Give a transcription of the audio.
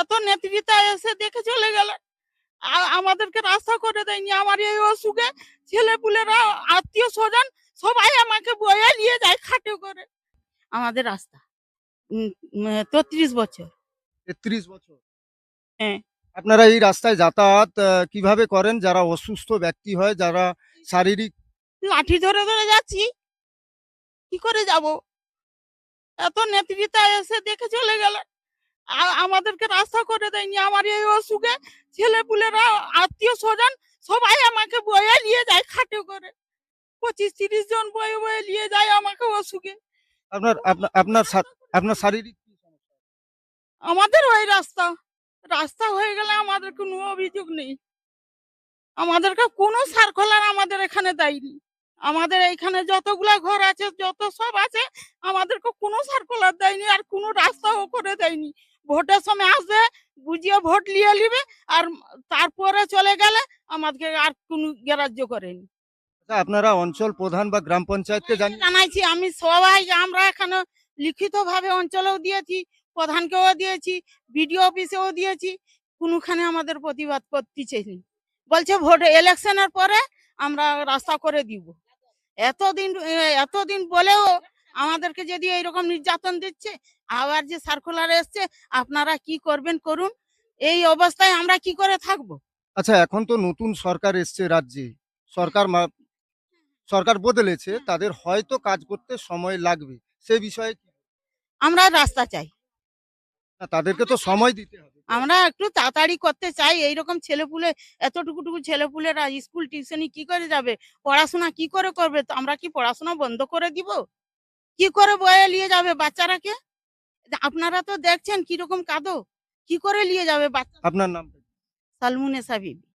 এত নেতৃত্ব এসে দেখে চলে গেল, আমাদেরকে রাস্তা করে দেয়নি। আমার এই অসুখে ছেলেপুলেরা, আত্মীয় স্বজন সবাই আমাকে বয়ে নিয়ে যায় খাটে করে। আমাদের রাস্তা 33 বছর। 33 বছর। হ্যাঁ, আপনারা এই রাস্তায় যাতায়াত কিভাবে করেন? যারা অসুস্থ ব্যক্তি হয়, যারা শারীরিক লাঠি ধরে ধরে যাচ্ছি, কি করে যাব? এত নেতৃত্ব এসে দেখে চলে গেল, আমাদেরকে রাস্তা করে দেয়নি। আমার এই অসুখে ছেলেপুলেরা, আত্মীয় স্বজন সবাই আমাকে বয়ে নিয়ে যায় খাটে করে। 25-30 জন বয়ে বয়ে নিয়ে যায় আমাকে অসুখে। আপনার আপনার আপনার আপনার শারীরিক কি সমস্যা? আমাদের ওই রাস্তা রাস্তা হয়ে গেলে আমাদের কোনো অভিযোগ নেই। আমাদেরকে কোনো সার্কুলার আমাদের এখানে দেয়নি। আমাদের এইখানে যতগুলা ঘর আছে, যত সব আছে, আমাদেরকে কোনো সার্কুলার দেয়নি, আর কোনো রাস্তাও করে দেয়নি। ভোটের সময় আসবে, বুঝিয়ে ভোট নিয়ে নিবে, আর তারপরে চলে গেলে আমাদেরকে আর কোনো গ্রাহ্য করেনি। আচ্ছা, আপনারা অঞ্চল প্রধান বা গ্রাম পঞ্চায়েতকে জানিয়ে জানাইছি আমি সবাই, আমরা এখানে লিখিত ভাবে অঞ্চলেও দিয়েছি, প্রধানকেও দিয়েছি, বিডিও অফিসেও দিয়েছি, কোনোখানে আমাদের প্রতিবাদ করতেছে নি। বলছে ভোট ইলেকশনের পরে আমরা রাস্তা করে দিব। এতদিন বলেও আমাদেরকে যদি এইরকম নির্যাতন দিচ্ছে, আবার যে সার্কুলার এসছে আপনারা কি করবেন করুন, এই অবস্থায় আমরা কি করে থাকবো? আচ্ছা, এখন তো নতুন সরকার এসছে রাজ্যে। সরকার সরকার বদলেছে, তাদের হয়তো কাজ করতে সময় লাগবে। সে বিষয়ে আমরা রাস্তা চাই। না, তাদেরকে তো সময় দিতে হবে। আমরা একটু তাড়াতাড়ি করতে চাই। এইরকম ছেলেপুলে, এতটুকু ছেলেপুলেরা স্কুল টিউশনি কি করে যাবে? পড়াশোনা কি করে করবে? তো আমরা কি পড়াশোনা বন্ধ করে দিব? কি করে বয়ে নিয়ে যাবে বাচ্চারাকে? আপনারা তো দেখছেন কিরকম কাঁদো, কি করে নিয়ে যাবে বাচ্চা? আপনার নাম? সালমুনেসা বিবি।